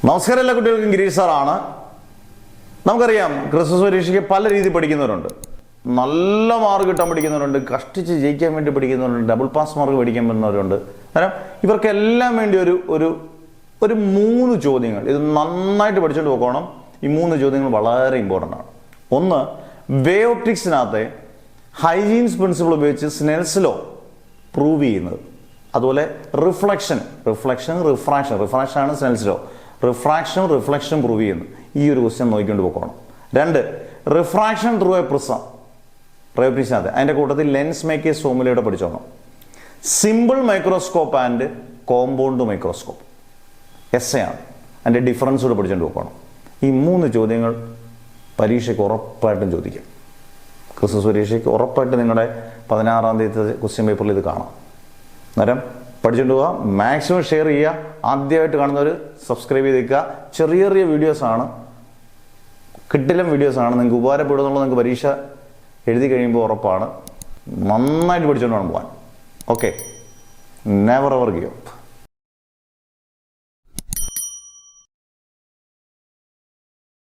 നമസ്കാരം, എല്ലാ കുട്ടികൾക്കും ഗിരീഷ് സാറാണ്. നമുക്കറിയാം, ക്രിസ്മസ് പരീക്ഷയ്ക്ക് പല രീതിയിൽ പഠിക്കുന്നവരുണ്ട്. നല്ല മാർക്ക് കിട്ടാൻ പഠിക്കുന്നവരുണ്ട്, കഷ്ടിച്ച് ജയിക്കാൻ വേണ്ടി പഠിക്കുന്നവരുണ്ട്, ഡബിൾ പാസ് മാർക്ക് പഠിക്കാൻ പറ്റുന്നവരുണ്ട്. കാരണം ഇവർക്കെല്ലാം വേണ്ടി ഒരു 3 ചോദ്യങ്ങൾ ഇത് നന്നായിട്ട് പഠിച്ചുകൊണ്ട് പോകണം. ഈ 3 ചോദ്യങ്ങൾ വളരെ ഇമ്പോർട്ടൻ്റ് ആണ്. ഒന്ന്, വേ ഓപ്റ്റിക്സിനകത്തെ ഹൈജീൻസ് പ്രിൻസിപ്പിൾ ഉപയോഗിച്ച് സ്നെൽസ് ലോ പ്രൂവ് ചെയ്യുന്നത്. അതുപോലെ റിഫ്ലക്ഷൻ ആണ് സ്നെൽസ് ലോ. റിഫ്ലക്ഷൻ പ്രൂവ് ചെയ്യുന്നു. ഈ ഒരു ക്വസ്റ്റ്യൻ നോക്കിക്കൊണ്ട് പോകണം. 2, റിഫ്രാക്ഷൻ ത്രൂ എ പ്രിസം. പ്രയോപ്റ്റിക്സിനകത്ത് അതിൻ്റെ കൂട്ടത്തിൽ ലെൻസ് മേക്കേഴ്സ് ഫോർമുലയുടെ പഠിച്ചോണം. Simple microscope and compound microscope എസ് ആണ്. അതിൻ്റെ ഡിഫറൻസ് കൂടെ പഠിച്ചുകൊണ്ട് പോകണം. ഈ 3 ചോദ്യങ്ങൾ പരീക്ഷയ്ക്ക് ഉറപ്പായിട്ടും ചോദിക്കും. ക്രിസ്മസ് പരീക്ഷയ്ക്ക് ഉറപ്പായിട്ട് നിങ്ങളുടെ 16-ാം തീയതി ക്വസ്റ്റ്യൻ പേപ്പറിൽ ഇത് കാണാം. അന്നേരം പഠിച്ചുകൊണ്ട് പോവുക, മാക്സിമം ഷെയർ ചെയ്യുക. ആദ്യമായിട്ട് കാണുന്നവർ സബ്സ്ക്രൈബ് ചെയ്തേക്കുക. ചെറിയ ചെറിയ വീഡിയോസാണ്, കിട്ടിലും വീഡിയോസാണ്. നിങ്ങൾക്ക് ഉപകാരപ്പെടുമെന്നുള്ളത് നിങ്ങൾക്ക് പരീക്ഷ എഴുതി കഴിയുമ്പോൾ ഉറപ്പാണ്. നന്നായിട്ട് പഠിച്ചുകൊണ്ട് വേണം പോകാൻ. Okay, never ever give up.